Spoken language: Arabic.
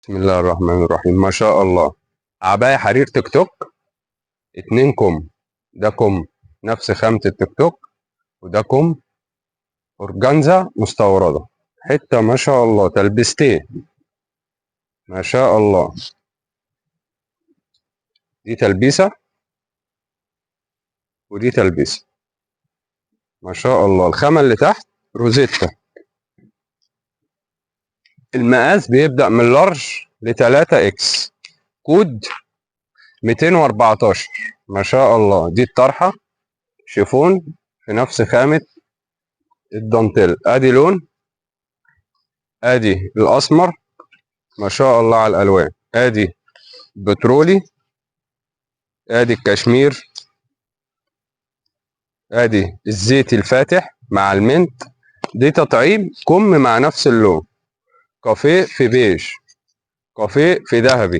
بسم الله الرحمن الرحيم. ما شاء الله، عباية حرير تيك توك 2 كم. ده كم نفس خامة التيك توك، وده كم أورجانزا مستوردة. حتة ما شاء الله، تلبستين ما شاء الله. دي تلبيسة ودي تلبيسة ما شاء الله. الخامة اللي تحت روزيتا. المقاس بيبدأ من لارج ل3 اكس. كود 214 ما شاء الله. دي الطرحة شيفون في نفس خامة الدانتيل. ادي لون، ادي الاسمر ما شاء الله على الالوان، ادي بترولي، ادي الكشمير، ادي الزيت الفاتح مع المنت. دي تطعيم كم مع نفس اللون، كافيه في بيج، كافيه في ذهبي.